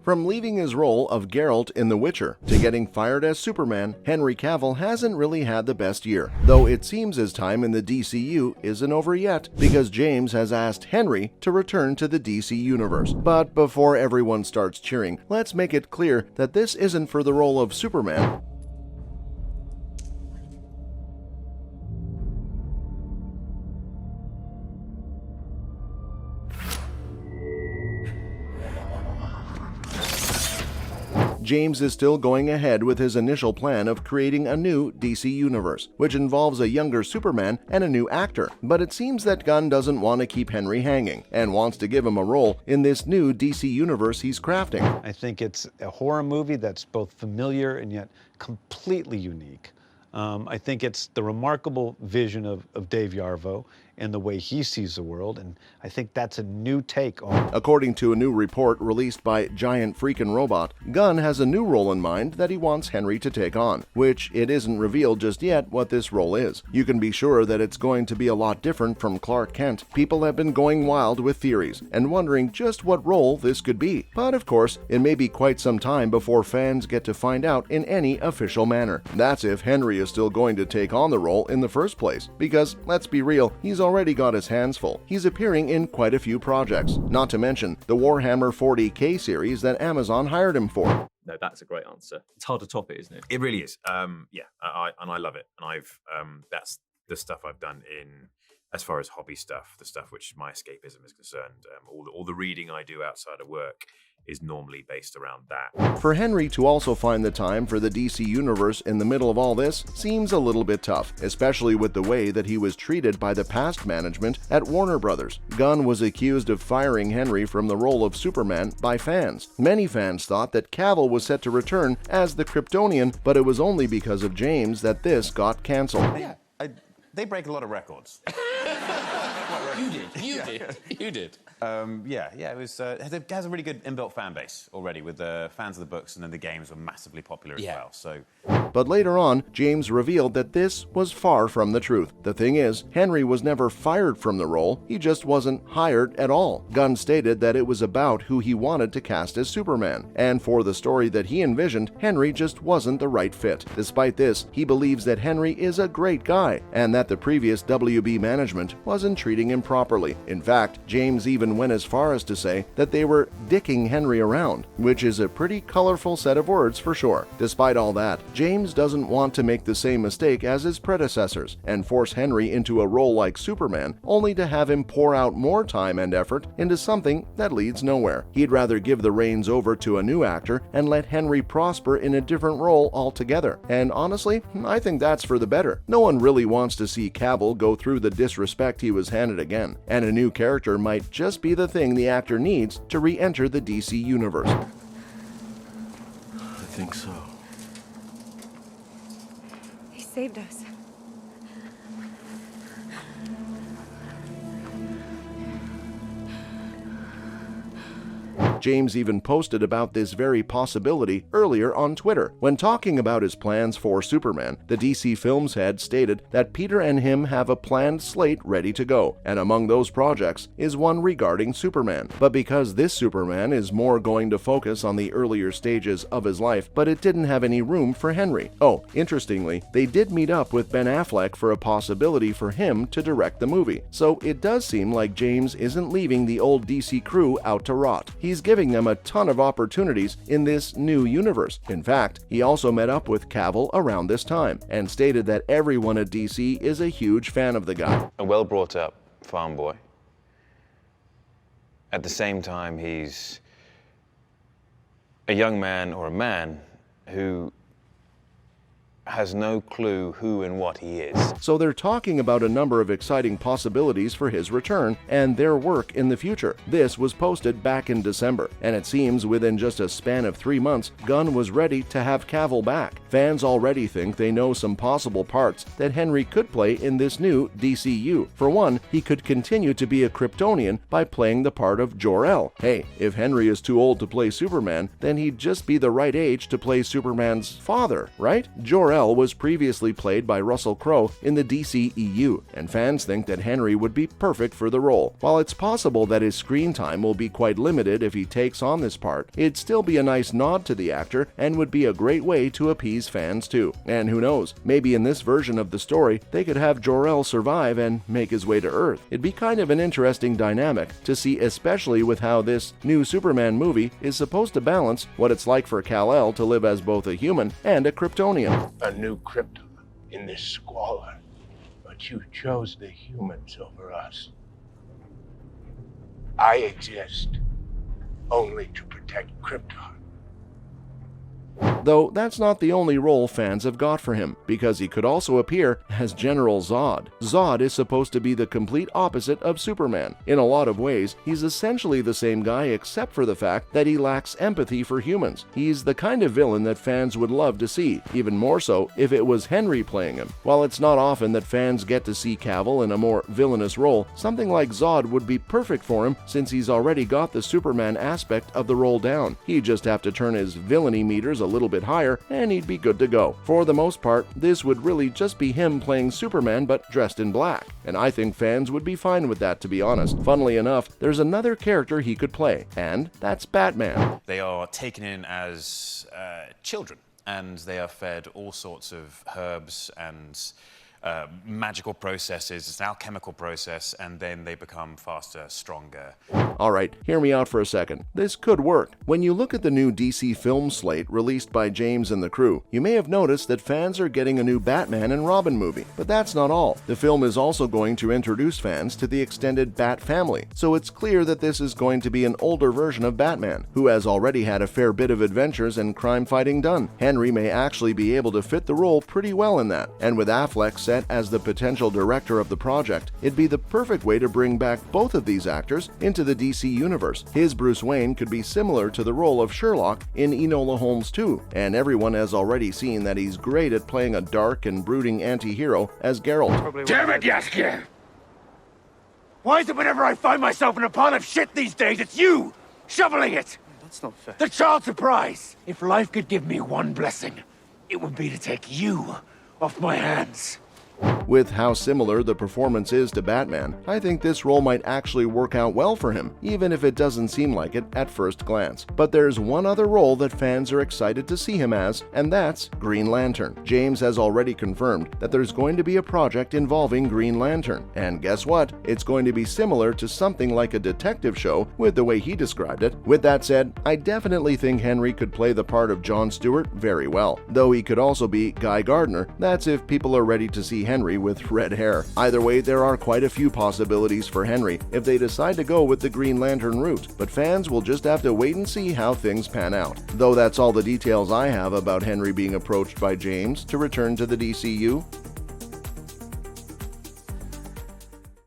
From leaving his role of Geralt in The Witcher to getting fired as Superman, Henry Cavill hasn't really had the best year, though it seems his time in the DCU isn't over yet, because James has asked Henry to return to the DC Universe. But before everyone starts cheering, let's make it clear that this isn't for the role of Superman. James is still going ahead with his initial plan of creating a new DC universe, which involves a younger Superman and a new actor. But it seems that Gunn doesn't want to keep Henry hanging and wants to give him a role in this new DC universe he's crafting. I think it's a horror movie that's both familiar and yet completely unique. I think it's the remarkable vision of Dave Yarvo and the way he sees the world, and I think that's a new take on. According to a new report released by Giant Freakin' Robot, Gunn has a new role in mind that he wants Henry to take on, which it isn't revealed just yet what this role is. You can be sure that it's going to be a lot different from Clark Kent. People have been going wild with theories and wondering just what role this could be. But of course, it may be quite some time before fans get to find out in any official manner. That's if Henry is still going to take on the role in the first place, because let's be real, he's already got his hands full. He's appearing in quite a few projects, not to mention the Warhammer 40K series that Amazon hired him for. No, that's a great answer. It's hard to top it, isn't it? It really is. Yeah, I love it, and that's the stuff I've done in, as far as hobby stuff, the stuff which my escapism is concerned. All the reading I do outside of work is normally based around that. For Henry to also find the time for the DC Universe in the middle of all this seems a little bit tough, especially with the way that he was treated by the past management at Warner Brothers. Gunn was accused of firing Henry from the role of Superman by fans. Many fans thought that Cavil was set to return as the Kryptonian, but it was only because of James that this got cancelled. Yeah, they break a lot of records. You did. It was. It has a really good inbuilt fan base already, with the fans of the books, and then the games were massively popular as well. So. But later on, James revealed that this was far from the truth. The thing is, Henry was never fired from the role, he just wasn't hired at all. Gunn stated that it was about who he wanted to cast as Superman, and for the story that he envisioned, Henry just wasn't the right fit. Despite this, he believes that Henry is a great guy, and that the previous WB management wasn't treating him properly. In fact, James even went as far as to say that they were dicking Henry around, which is a pretty colorful set of words for sure. Despite all that, James doesn't want to make the same mistake as his predecessors and force Henry into a role like Superman, only to have him pour out more time and effort into something that leads nowhere. He'd rather give the reins over to a new actor and let Henry prosper in a different role altogether. And honestly, I think that's for the better. No one really wants to see Cavil go through the disrespect he was handed again, and a new character might just be the thing the actor needs to re-enter the DC universe. I think so. He saved us. James even posted about this very possibility earlier on Twitter. When talking about his plans for Superman, the DC Films head stated that Peter and him have a planned slate ready to go, and among those projects is one regarding Superman. But because this Superman is more going to focus on the earlier stages of his life, but it didn't have any room for Henry. Oh, interestingly, they did meet up with Ben Affleck for a possibility for him to direct the movie. So it does seem like James isn't leaving the old DC crew out to rot. He's giving them a ton of opportunities in this new universe. In fact, he also met up with Cavil around this time and stated that everyone at DC is a huge fan of the guy. A well-brought-up farm boy. At the same time, he's a young man, or a man, who has no clue who and what he is. So they're talking about a number of exciting possibilities for his return and their work in the future. This was posted back in December, and it seems within just a span of 3 months, Gunn was ready to have Cavil back. Fans already think they know some possible parts that Henry could play in this new DCU. For one, he could continue to be a Kryptonian by playing the part of Jor-El. Hey, if Henry is too old to play Superman, then he'd just be the right age to play Superman's father, right? Jor-El Jor-El was previously played by Russell Crowe in the DCEU, and fans think that Henry would be perfect for the role. While it's possible that his screen time will be quite limited if he takes on this part, it'd still be a nice nod to the actor and would be a great way to appease fans too. And who knows, maybe in this version of the story, they could have Jor-El survive and make his way to Earth. It'd be kind of an interesting dynamic to see, especially with how this new Superman movie is supposed to balance what it's like for Kal-El to live as both a human and a Kryptonian. A new Krypton in this squalor, but you chose the humans over us. I exist only to protect Krypton. Though that's not the only role fans have got for him, because he could also appear as General Zod. Zod is supposed to be the complete opposite of Superman. In a lot of ways, he's essentially the same guy except for the fact that he lacks empathy for humans. He's the kind of villain that fans would love to see, even more so if it was Henry playing him. While it's not often that fans get to see Cavil in a more villainous role, something like Zod would be perfect for him since he's already got the Superman aspect of the role down. He'd just have to turn his villainy meters a little bit higher and he'd be good to go. For the most part, this would really just be him playing Superman but dressed in black, and I think fans would be fine with that, to be honest. Funnily enough, there's another character he could play, and that's Batman. They are taken in as children, and they are fed all sorts of herbs and magical processes. It's an alchemical process, and then they become faster, stronger. Alright, hear me out for a second. This could work. When you look at the new DC film slate released by James and the crew, you may have noticed that fans are getting a new Batman and Robin movie. But that's not all. The film is also going to introduce fans to the extended Bat family, so it's clear that this is going to be an older version of Batman, who has already had a fair bit of adventures and crime fighting done. Henry may actually be able to fit the role pretty well in that, and with Affleck set as the potential director of the project, it'd be the perfect way to bring back both of these actors into the DC universe. His Bruce Wayne could be similar to the role of Sherlock in Enola Holmes 2, and everyone has already seen that he's great at playing a dark and brooding anti-hero as Geralt. Damn it, Yaskier! Why is it whenever I find myself in a pile of shit these days, it's you shoveling it? That's not fair. The child surprise! If life could give me one blessing, it would be to take you off my hands. With how similar the performance is to Batman, I think this role might actually work out well for him, even if it doesn't seem like it at first glance. But there's one other role that fans are excited to see him as, and that's Green Lantern. James has already confirmed that there's going to be a project involving Green Lantern, and guess what? It's going to be similar to something like a detective show with the way he described it. With that said, I definitely think Henry could play the part of John Stewart very well, though he could also be Guy Gardner. That's if people are ready to see Henry with red hair. Either way, there are quite a few possibilities for Henry if they decide to go with the Green Lantern route, but fans will just have to wait and see how things pan out. Though that's all the details I have about Henry being approached by James to return to the DCU.